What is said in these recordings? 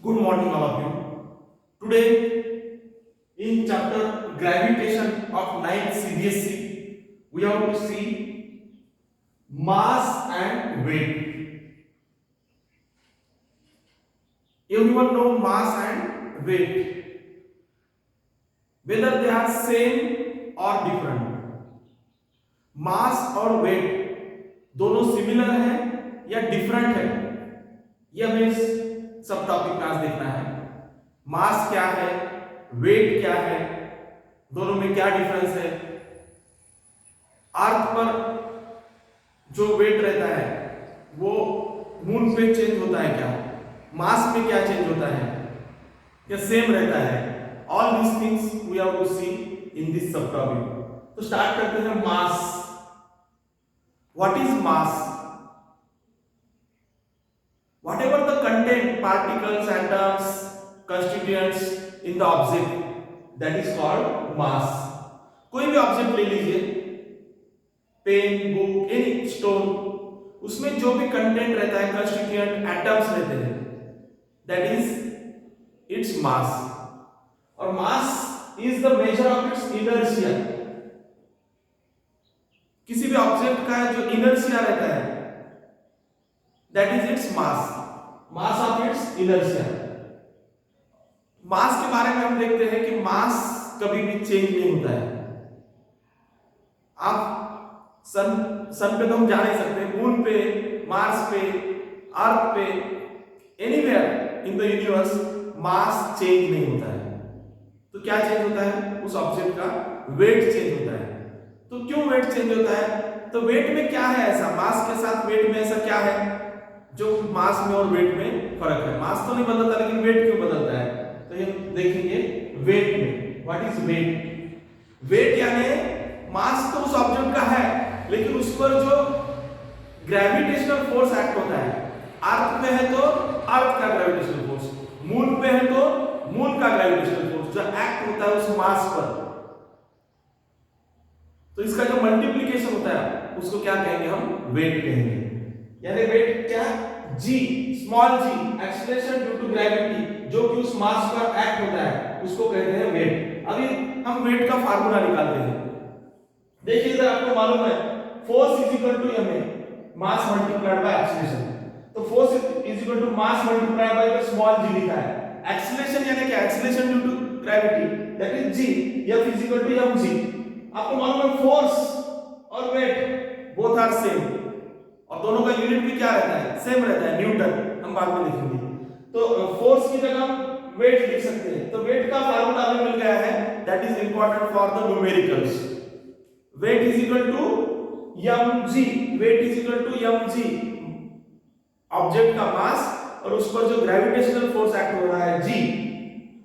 Good morning, all of you. Today, in chapter gravitation of 9th CBSE, we have to see mass and weight. Everyone know mass and weight, whether they are same or different. मास और weight दोनों similar है या different है, यह हमें सब topic में आज देखना है। मास क्या है, वेट क्या है, दोनों में क्या डिफरेंस है। अर्थ पर जो वेट रहता है वो मून पे चेंज होता है क्या, मास में क्या चेंज होता है या सेम रहता है। All these things we have to see in this subtopic. तो स्टार्ट करते हैं mass. What is mass? Whatever the content, particles, atoms, constituents in the object, that is called mass. कोई भी ऑब्जेक्ट ले लीजिए, pen, book, any stone, उसमें जो भी कंटेंट रहता है, कंस्टिट्यूएंट, एटम्स रहते हैं, that is its mass. और mass is the measure of its inertia. किसी भी ऑब्जेक्ट का जो इनर्शिया रहता है, that is its mass. Mass of its inertia. मास के बारे में हम देखते हैं कि मास कभी भी चेंज नहीं होता है। आप सन पे तो हम जा नहीं सकते, मून पे, मार्स पे, अर्थ पे, anywhere in the universe mass change नहीं होता है। तो क्या चेंज होता है? उस ऑब्जेक्ट का वेट चेंज होता है। तो क्यों वेट चेंज होता है? तो वेट में क्या है ऐसा, मास के साथ वेट में ऐसा क्या है जो मास में और वेट में फर्क है? मास तो नहीं बदलता, लेकिन वेट क्यों बदलता है? तो ये देखेंगे वेट में। What is wait? वेट यानी मास तो उस ऑब्जेक्ट का है, लेकिन उस पर जो ग्रेविटेशनल फोर्स एक्ट होता है, अर्थ पे है तो अर्थ का ग्रेविटेशनल फोर्स, मून पे है तो मून का ग्रेविटेशनल फोर्स जो एक्ट होता है उस मास पर, तो इसका जो मल्टीप्लिकेशन होता है उसको क्या कहेंगे? हम वेट कहेंगे। यानी वेट क्या? g, small g, acceleration due to gravity, जो कि उस मास पर एक्ट होता है, उसको कहते हैं वेट। अभी हम वेट का फार्मूला निकालते हैं। देखिए इधर आपको मालूम है force is equal to ma, mass multiplied by acceleration. तो force is equal to mass multiplied by small g लिखा है। एक्सेलरेशन यानी क्या? Acceleration due to gravity, that is g, f is equal to mg। आपको मालूम है force और wait both are same, और दोनों का यूनिट भी क्या रहता है? सेम रहता है, न्यूटन। हम बाद में लिखेंगे। तो फोर्स की जगह हम वेट लिख सकते हैं। तो वेट का फार्मूला हमें मिल गया है, that is important for the numericals. Weight is equal to mg, weight is equal to mg, object का मास और उस पर जो ग्रेविटेशनल फोर्स एक्ट हो रहा है g।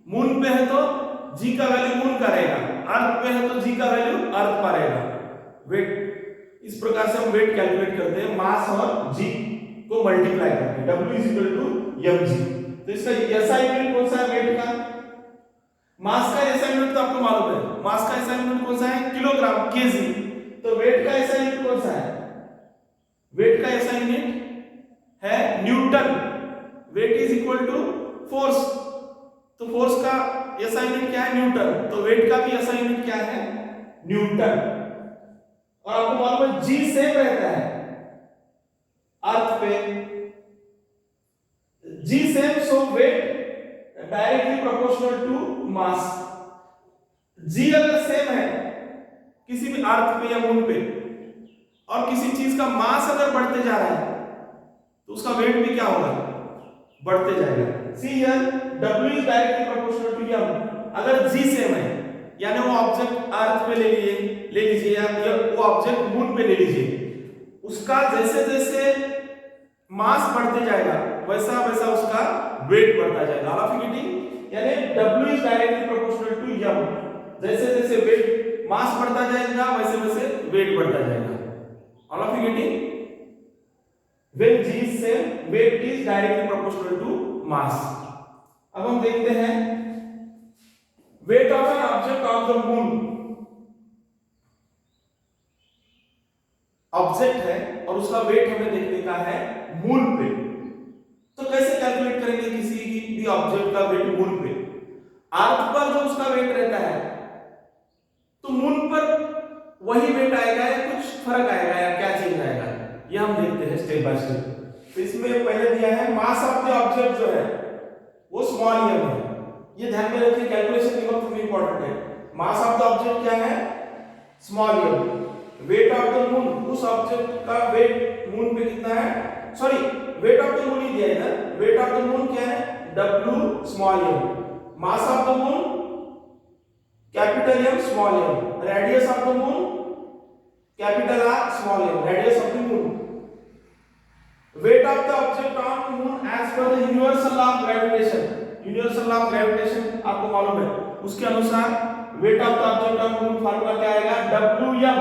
मून पे है तो g का वैल्यू मून का रहेगा, अर्थ पे है तो g का वैल्यू अर्थ का रहेगा। वेट इस प्रकार से हम वेट कैलकुलेट करते हैं, मास और g को मल्टीप्लाई करके, w is equal to mg। तो इसका एसआई यूनिट कौन सा है वेट का? मास का एसआई यूनिट तो आपको मालूम है, मास का एसआई यूनिट कौन सा है? Kilogram, KG. तो वेट का एसआई यूनिट कौन सा है? वेट का एसआई यूनिट है newton. Weight is equal to force, तो फोर्स का एसआई यूनिट क्या है? न्यूटन। तो वेट का भी एसआई यूनिट क्या है? न्यूटन। और आपको मालूम है g सेम रहता है अर्थ पे, g same, so weight directly proportional to mass. g अगर सेम है किसी भी अर्थ पे या मून पे, और किसी चीज का मास अगर बढ़ते जा रहा है तो उसका वेट भी क्या होगा? बढ़ते जाएगा। See here w is directly proportional to m। अगर g सेम है यानी वो ऑब्जेक्ट अर्थ पे ले लीजिए या वो ऑब्जेक्ट मून पे ले लीजिए, उसका जैसे जैसे मास बढ़ते जाएगा वैसा वैसा उसका वेट बढ़ता जाएगा। All of getting? यानी w is directly proportional to m। जैसे जैसे वेट मास बढ़ता जाएगा वैसे वैसे वेट बढ़ता जाएगा। All of getting? When g is same, weight is directly proportional to mass. अब हम देखते हैं weight of an object of the moon. Object है और उसका वेट हमें देखने का है मून पे। तो कैसे कैलकुलेट करेंगे किसी भी ऑब्जेक्ट अर्थ पर जो उसका वेट रहता है तो मून पर वही वेट आएगा या कुछ फर्क आएगा या क्या चेंज आएगा, ये हम देखते हैं स्टेप बाय स्टेप। तो इसमें पहले दिया है मास ऑफ द ऑब्जेक्ट जो है वो स्मॉल m है, ये ध्यान में रखिए, कैलकुलेशन के वक्त में इंपॉर्टेंट है। मास ऑफ द ऑब्जेक्ट क्या है, small m। Weight of the moon, उस ऑब्जेक्ट का वेट मून पे कितना है, sorry weight of the moon ही दिया है इधर, वेट ऑफ द मून क्या है w small m, mass of the moon capital M small m, radius of the moon capital R small m, radius of the moon. Weight of the object on moon as per the universal law of gravitation, universal law of gravitation आपको मालूम है, उसके अनुसार weight of the object on moon formula क्या आएगा Wm,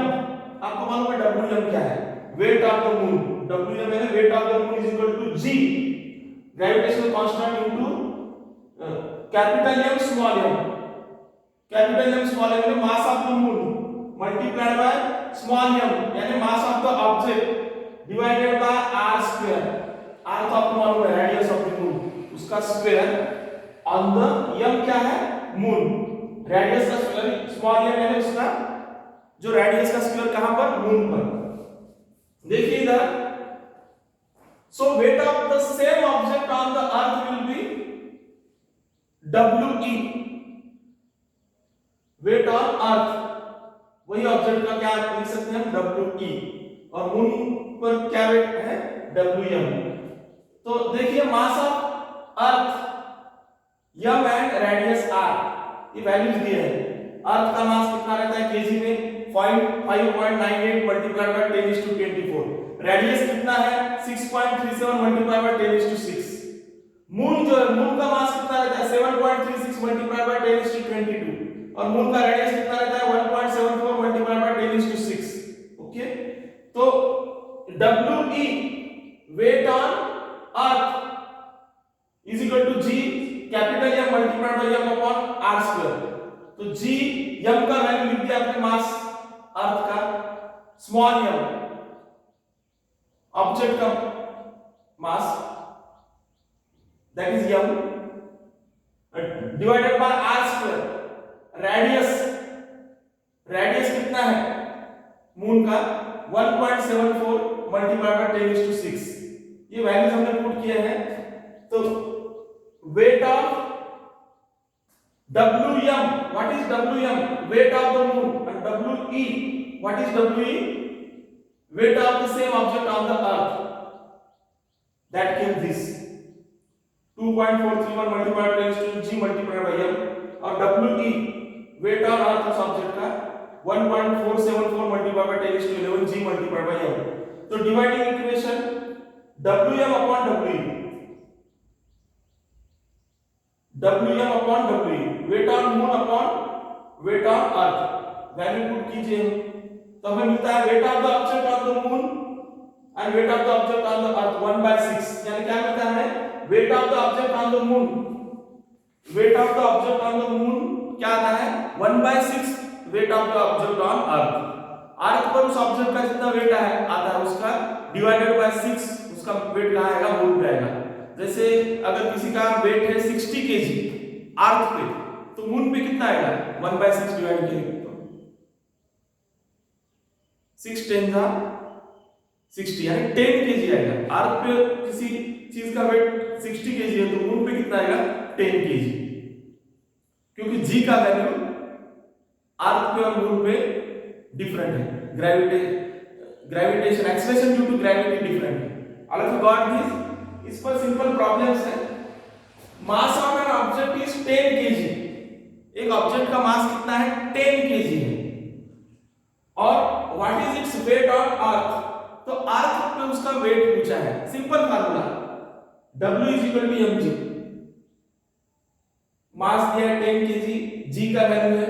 आपको मालूम है Wm क्या है, weight of the moon, Wm है weight of the moon is equal to g gravitational constant into capital M small m, capital M small m यानी mass of the moon multiplied by small m यानी mass of the object divided by r square, r तो आपको मालूम है radius of the moon, उसका square on the m क्या है moon, radius का स्क्वायर स्मॉल m यानी उसका जो रेडियस का स्क्वायर कहां पर मून पर। देखिए इधर, so weight of the same object on the earth will be we, weight on earth, वही ऑब्जेक्ट का क्या लिख सकते हैं we, और मून पर क्या वेट है wm। तो देखिए mass of earth m and radius r, ये वैल्यूज दिए हैं। अर्थ का मास कितना रहता है केजी में 5.98 मल्टीप्लाइड बाय 10⁻24, रेडियस कितना है 6.37 मल्टीप्लाइड बाय 10⁻6, मून जो है मून का मास कितना रहता है 7.36 मल्टीप्लाइड बाय 10⁻22, और मून का रेडियस कितना रहता है 1.74 मल्टीप्लाइड बाय 10⁻6। ओके, तो we weight on earth is equal to g capital M multiplied by m upon r square. तो g m का वैल्यू लिख दिया आपने, मास अर्थ का, स्मॉल m ऑब्जेक्ट का mass that is m divided by r square, radius, radius कितना है moon का 1.74 मल्टीप्लाइड बाय 10⁻6, ये वैल्यूज हमने पुट किए हैं। तो weight of Wm, what is Wm, weight of the moon, and We, what is We, weight of the same object on the earth, that came this 2.431 multiplied by 10⁻g multiplied by m, और We weight on earth उस object का 1.474 multiplied by 10⁻11g multiplied by m। तो dividing equation Wm upon We, weight on moon upon weight on earth, value put कीजिए तो हमें मिलता है weight of the object on the moon and weight of the object on the earth 1/6, यानी क्या मिलता है हमें weight of the object on the moon, weight of the object on the moon क्या आता है 1/6 weight of the object on earth, earth पर उस ऑब्जेक्ट का जितना वेट है आता है उसका डिवाइडेड बाय 6, उसका वेट कहां आएगा मून पे आएगा। जैसे अगर किसी का वेट है 60 केजी अर्थ पे, तो मून पे कितना आएगा 1/6 डिवाइड करेंगे तो 6 10 जा 60 यानी 10 केजी आएगा। अर्थ पे किसी चीज का वेट 60 केजी है तो मून पे कितना आएगा 10 केजी, क्योंकि जी का वैल्यू अर्थ पे और मून पे डिफरेंट है, gravitation acceleration due to gravity different है। All of you got this. इस पर सिंपल प्रॉब्लम्स है। Mass of an object is 10 KG, एक ऑब्जेक्ट का मास कितना है 10 केजी है, और what is its weight on earth, तो अर्थ पे उसका वेट पूछा है। Simple formula W is equal to mg, mass दिया है 10 केजी, g का वैल्यू है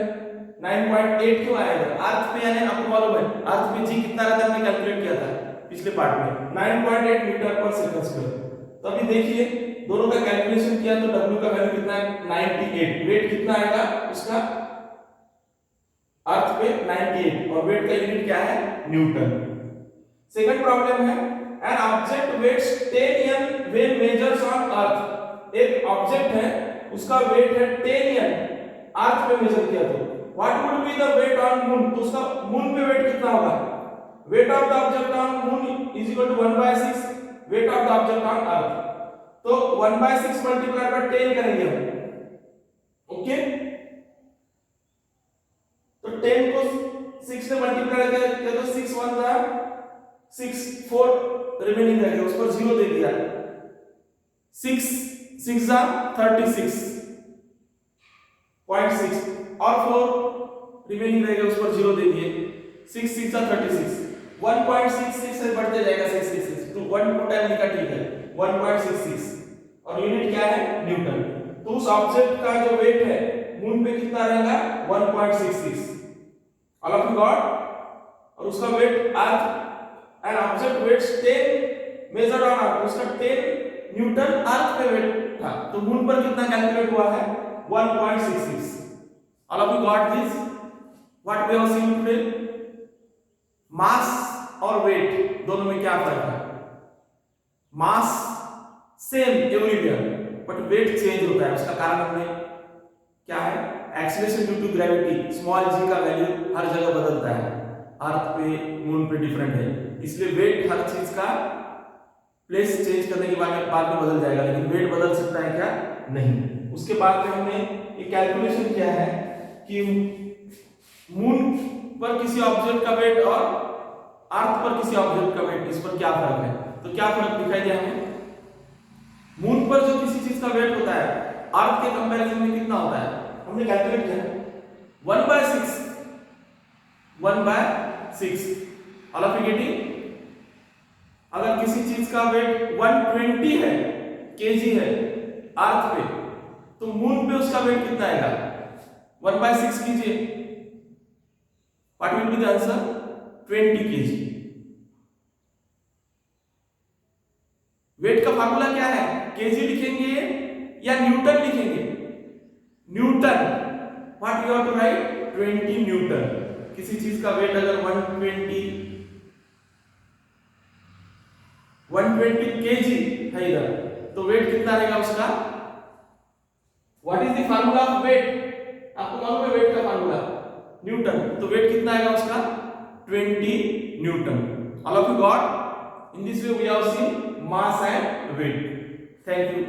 9.8, क्यों आएगा अर्थ पे, यानी आपको मालूम है अर्थ पे g कितना रहता है, हमने कैलकुलेट किया था पिछले पार्ट में 9.8 मीटर पर सेकंड स्क्वायर। तो अभी देखिए दोनों का कैलकुलेशन किया तो W का वैल्यू कितना है 98, वेट कितना आएगा उसका अर्थ पे 98, और वेट का यूनिट क्या है न्यूटन। सेकंड प्रॉब्लम है an object weighs 10 n when measures on earth, एक ऑब्जेक्ट है उसका वेट है 10 N, अर्थ पे मेजर किया तो what would be the weight on moon, तो उसका मून पे वेट कितना होगा, weight of the object on moon is equal to 1/6 weight of the object on earth, तो 1/6 मल्टीप्लाई बाय 10 करेंगे हम, ओके। तो 10 को 6 से मल्टीप्लाई किया तो 6 1 जा 6 4 रिमेनिंग रह गया, उस पर 0 दे दिया, 6 6 जा 36.6 और 4 रिमेनिंग रह गया, उस पर 0 दे दिए, 6 6 जा 36, 1.66 से बढ़ते जाएगा 666 तो 1 को टाइम लिखा ठीक है 1.66 और यूनिट क्या है न्यूटन। तो उस ऑब्जेक्ट का जो वेट है मून पे कितना रहेगा 1.66, ऑल ऑफ यू गॉट। और उसका weight earth and object weighs 10 measured on earth, उसका 10 न्यूटन अर्थ पे वेट था, तो मून पर कितना कैलकुलेट हुआ है 1.66, all of you got this. What we have seen today, mass और वेट दोनों में क्या फर्क है, mass same everywhere but weight change होता है, उसका कारण हमने क्या है acceleration due to gravity, small g का वैल्यू हर जगह बदलता है, अर्थ पे मून पे डिफरेंट है, इसलिए वेट हर चीज का प्लेस चेंज करने के बाद में बदल जाएगा, लेकिन वेट बदल सकता है क्या नहीं। उसके बाद में हमने ये कैलकुलेशन किया है कि मून पर किसी ऑब्जेक्ट का वेट और अर्थ पर किसी ऑब्जेक्ट का वेट, इस पर क्या फर्क है, तो क्या फर्क दिखाई दिया हमें, मून पर जो किसी चीज का वेट होता है अर्थ के कंपैरिजन में कितना होता है, हमने कैलकुलेट किया 1/6 ऑल ऑफ यू गेटिंग। अगर किसी चीज का वेट 120 है केजी है अर्थ पे, तो मून पे उसका वेट कितना आएगा 1/6 कीजिए, what will be the answer 20 kg। Weight का फार्मूला क्या है, केजी लिखेंगे या न्यूटन लिखेंगे, newton, what you have to write 20 newton. किसी चीज का वेट अगर 120 केजी है इधर, तो वेट कितना रहेगा उसका, what is the formula of weight, आपको मालूम है वेट का फार्मूला न्यूटन, तो वेट कितना आएगा उसका 20 newton. All of you got, in this way we have seen mass and weight. Thank you.